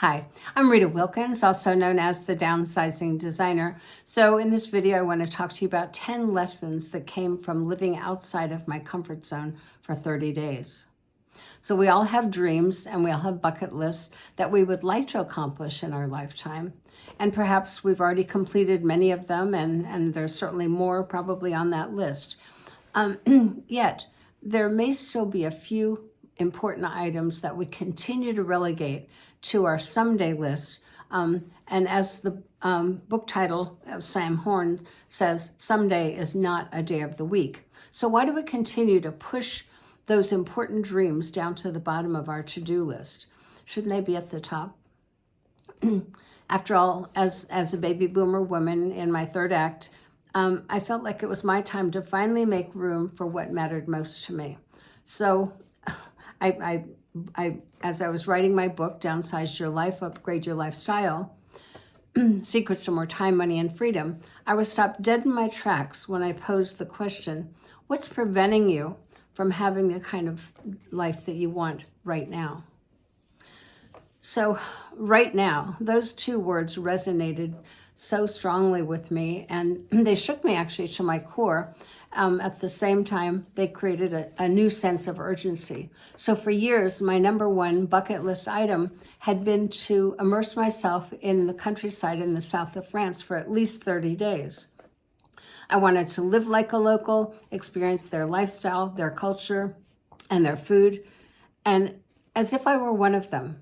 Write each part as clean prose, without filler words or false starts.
Hi, I'm Rita Wilkins, also known as the Downsizing Designer. So in this video, I want to talk to you about 10 lessons that came from living outside of my comfort zone for 30 days. So we all have dreams and we all have bucket lists that we would like to accomplish in our lifetime. And perhaps we've already completed many of them, and there's certainly more probably on that list. Yet, there may still be a few important items that we continue to relegate to our someday list. And as the book title of Sam Horn says, someday is not a day of the week. So why do we continue to push those important dreams down to the bottom of our to-do list? Shouldn't they be at the top? After all, as a baby boomer woman in my third act, I felt like it was my time to finally make room for what mattered most to me. So I as I was writing my book, Downsize Your Life, Upgrade Your Lifestyle, Secrets to More Time, Money, and Freedom, I was stopped dead in my tracks when I posed the question, what's preventing you from having the kind of life that you want right now? So right now, those two words resonated so strongly with me, and they shook me actually to my core. At the same time, they created a new sense of urgency. So for years, my number one bucket list item had been to immerse myself in the countryside in the south of France for at least 30 days. I wanted to live like a local, experience their lifestyle, their culture, and their food, and as if I were one of them.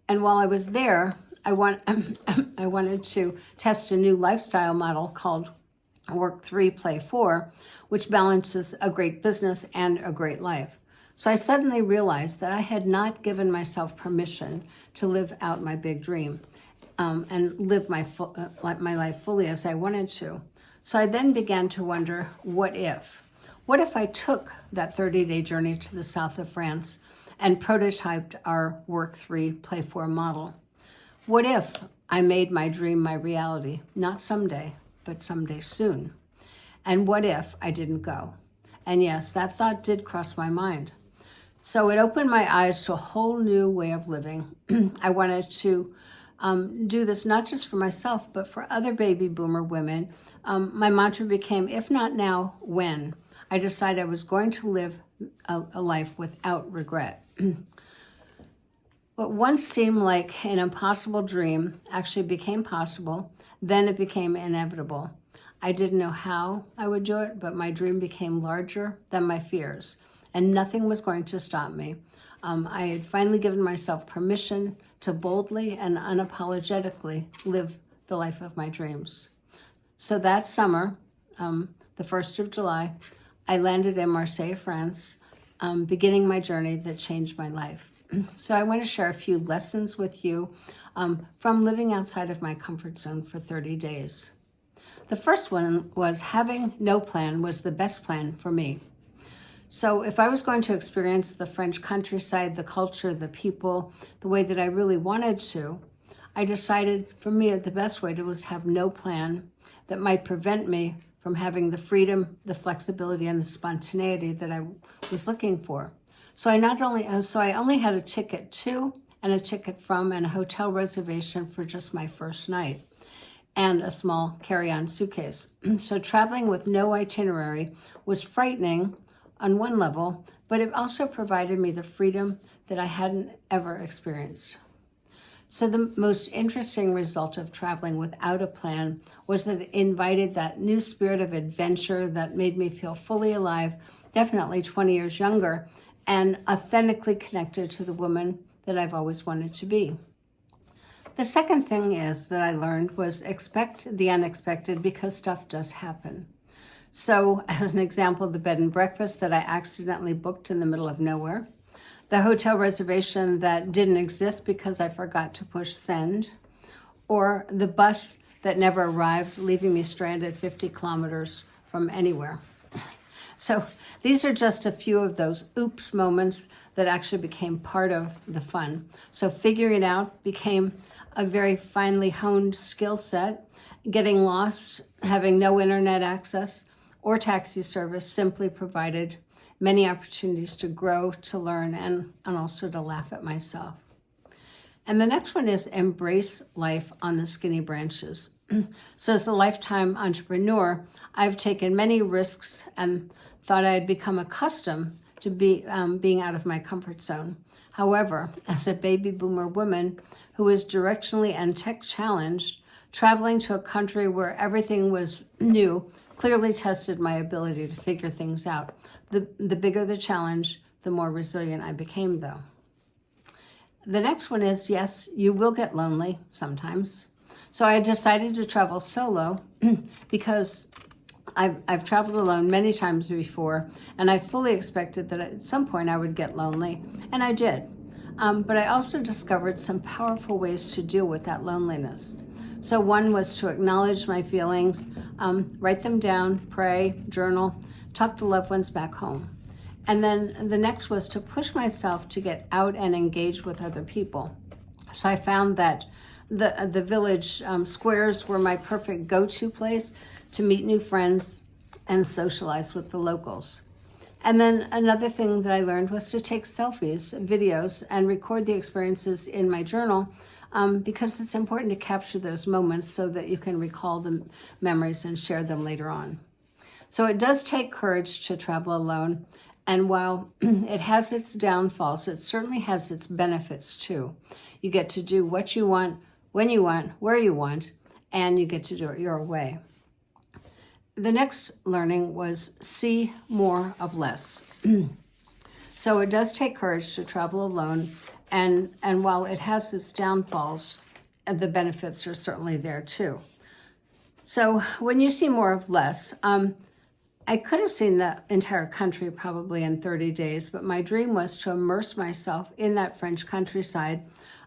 And while I was there, I wanted to test a new lifestyle model called Work 3, Play 4, which balances a great business and a great life. So I suddenly realized that I had not given myself permission to live out my big dream and live my life fully as I wanted to. So I then began to wonder, what if? What if I took that 30-day journey to the south of France and prototyped our Work 3, Play 4 model? What if I made my dream my reality, not someday, but someday soon? And what if I didn't go? And yes, that thought did cross my mind. So it opened my eyes to a whole new way of living. I wanted to do this not just for myself, but for other baby boomer women. My mantra became, if not now, when? I decided I was going to live a life without regret. What once seemed like an impossible dream actually became possible. Then it became inevitable. I didn't know how I would do it, but my dream became larger than my fears, and nothing was going to stop me. I had finally given myself permission to boldly and unapologetically live the life of my dreams. So that summer, the 1st of July, I landed in Marseille, France, beginning my journey that changed my life. So I want to share a few lessons with you from living outside of my comfort zone for 30 days. The first one was having no plan was the best plan for me. So if I was going to experience the French countryside, the culture, the people, the way that I really wanted to, I decided for me the best way to was have no plan that might prevent me from having the freedom, the flexibility, and the spontaneity that I was looking for. So I only had a ticket to and a ticket from and a hotel reservation for just my first night and a small carry-on suitcase. So traveling with no itinerary was frightening on one level, but it also provided me the freedom that I hadn't ever experienced. So the most interesting result of traveling without a plan was that it invited that new spirit of adventure that made me feel fully alive, definitely 20 years younger, and authentically connected to the woman that I've always wanted to be. The second thing that I learned was expect the unexpected, because stuff does happen. So as an example, the bed and breakfast that I accidentally booked in the middle of nowhere, the hotel reservation that didn't exist because I forgot to push send, or the bus that never arrived, leaving me stranded 50 kilometers from anywhere. So these are just a few of those oops moments that actually became part of the fun. So figuring it out became a very finely honed skill set. Getting lost, having no internet access or taxi service simply provided many opportunities to grow, to learn, and also to laugh at myself. And the next one is embrace life on the skinny branches. So as a lifetime entrepreneur, I've taken many risks and thought I had become accustomed to being out of my comfort zone. However, as a baby boomer woman who was directionally and tech challenged, traveling to a country where everything was new clearly tested my ability to figure things out. The bigger the challenge, the more resilient I became, though. The next one is, yes, you will get lonely sometimes. So I decided to travel solo because I've traveled alone many times before, and I fully expected that at some point I would get lonely, and I did. But I also discovered some powerful ways to deal with that loneliness. So one was to acknowledge my feelings, write them down, pray, journal, talk to loved ones back home. And then the next was to push myself to get out and engage with other people. So I found that the village squares were my perfect go-to place to meet new friends and socialize with the locals. And then another thing that I learned was to take selfies, videos, and record the experiences in my journal because it's important to capture those moments so that you can recall the memories and share them later on. So it does take courage to travel alone. And while it has its downfalls, it certainly has its benefits too. You get to do what you want, when you want, where you want, and you get to do it your way. The next learning was see more of less. So it does take courage to travel alone, and while it has its downfalls, the benefits are certainly there too. So when you see more of less, I could have seen the entire country probably in 30 days, but my dream was to immerse myself in that French countryside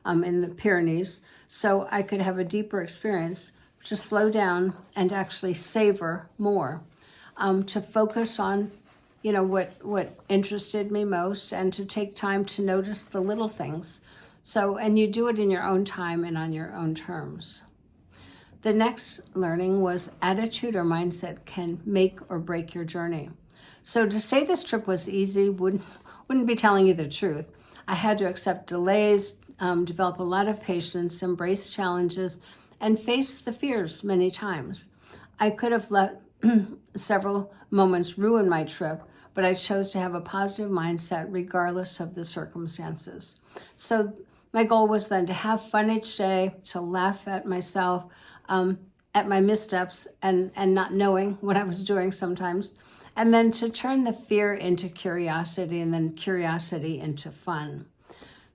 in the Pyrenees so I could have a deeper experience, to slow down and actually savor more, to focus on, what interested me most, and to take time to notice the little things. So, and you do it in your own time and on your own terms. The next learning was attitude or mindset can make or break your journey. So to say this trip was easy wouldn't be telling you the truth. I had to accept delays, develop a lot of patience, embrace challenges, and face the fears many times. I could have let several moments ruin my trip, but I chose to have a positive mindset regardless of the circumstances. So my goal was then to have fun each day, to laugh at myself, at my missteps and not knowing what I was doing sometimes, and then to turn the fear into curiosity and then curiosity into fun.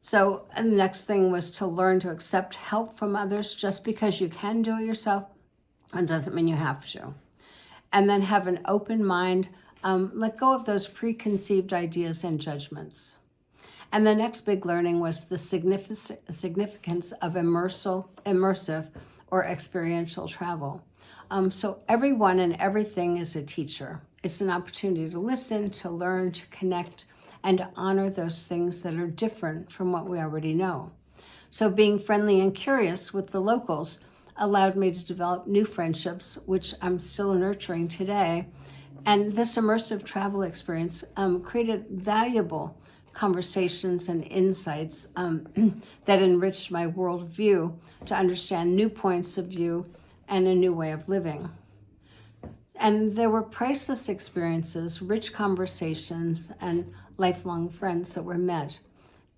So the next thing was to learn to accept help from others. Just because you can do it yourself, it doesn't mean you have to. And then have an open mind, let go of those preconceived ideas and judgments. And the next big learning was the significance of immersive or experiential travel. So everyone and everything is a teacher. It's an opportunity to listen, to learn, to connect, and to honor those things that are different from what we already know. So being friendly and curious with the locals allowed me to develop new friendships, which I'm still nurturing today. And this immersive travel experience created valuable conversations and insights that enriched my worldview to understand new points of view and a new way of living. And there were priceless experiences, rich conversations, and lifelong friends that were met,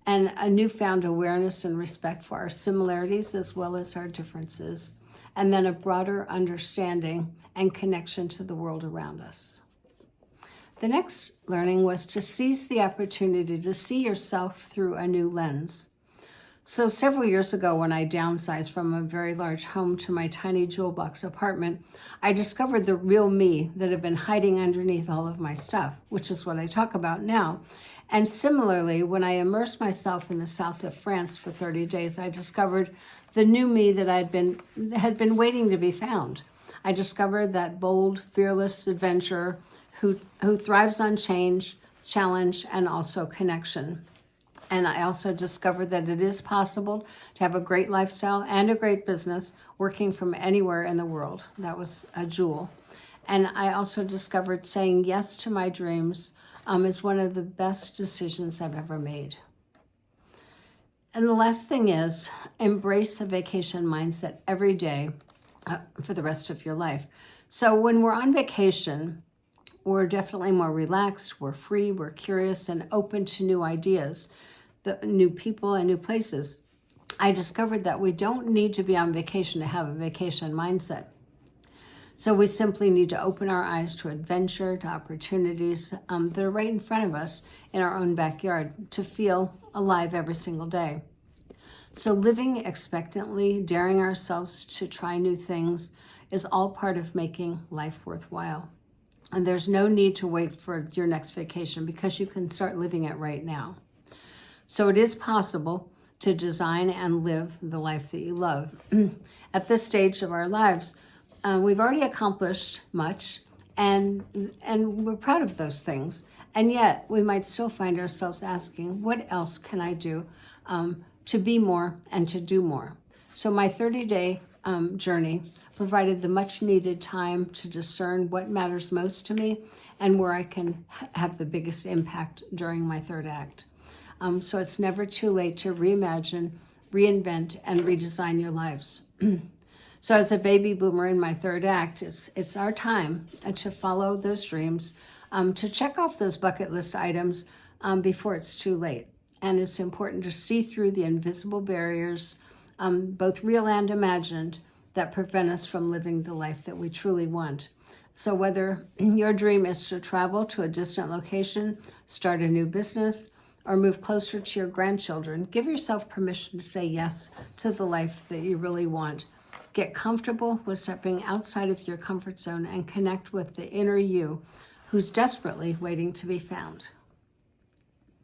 and a newfound awareness and respect for our similarities as well as our differences, and then a broader understanding and connection to the world around us. The next learning was to seize the opportunity to see yourself through a new lens. So several years ago, when I downsized from a very large home to my tiny jewel box apartment, I discovered the real me that had been hiding underneath all of my stuff, which is what I talk about now. And similarly, when I immersed myself in the south of France for 30 days, I discovered the new me that had been waiting to be found. I discovered that bold, fearless adventurer who thrives on change, challenge, and also connection. And I also discovered that it is possible to have a great lifestyle and a great business working from anywhere in the world. That was a jewel. And I also discovered saying yes to my dreams is one of the best decisions I've ever made. And the last thing is embrace a vacation mindset every day for the rest of your life. So when we're on vacation, we're definitely more relaxed, we're free, we're curious and open to new ideas, the new people and new places. I discovered that we don't need to be on vacation to have a vacation mindset. So we simply need to open our eyes to adventure, to opportunities that are right in front of us in our own backyard to feel alive every single day. So living expectantly, daring ourselves to try new things is all part of making life worthwhile. And there's no need to wait for your next vacation because you can start living it right now. So it is possible to design and live the life that you love. At this stage of our lives, we've already accomplished much and we're proud of those things. And yet we might still find ourselves asking, what else can I do to be more and to do more? So my 30-day journey provided the much needed time to discern what matters most to me and where I can have the biggest impact during my third act. So it's never too late to reimagine, reinvent, and redesign your lives. So as a baby boomer in my third act, it's our time to follow those dreams, to check off those bucket list items before it's too late. And it's important to see through the invisible barriers, both real and imagined, that prevent us from living the life that we truly want. So whether your dream is to travel to a distant location, start a new business, or move closer to your grandchildren, give yourself permission to say yes to the life that you really want. Get comfortable with stepping outside of your comfort zone and connect with the inner you who's desperately waiting to be found.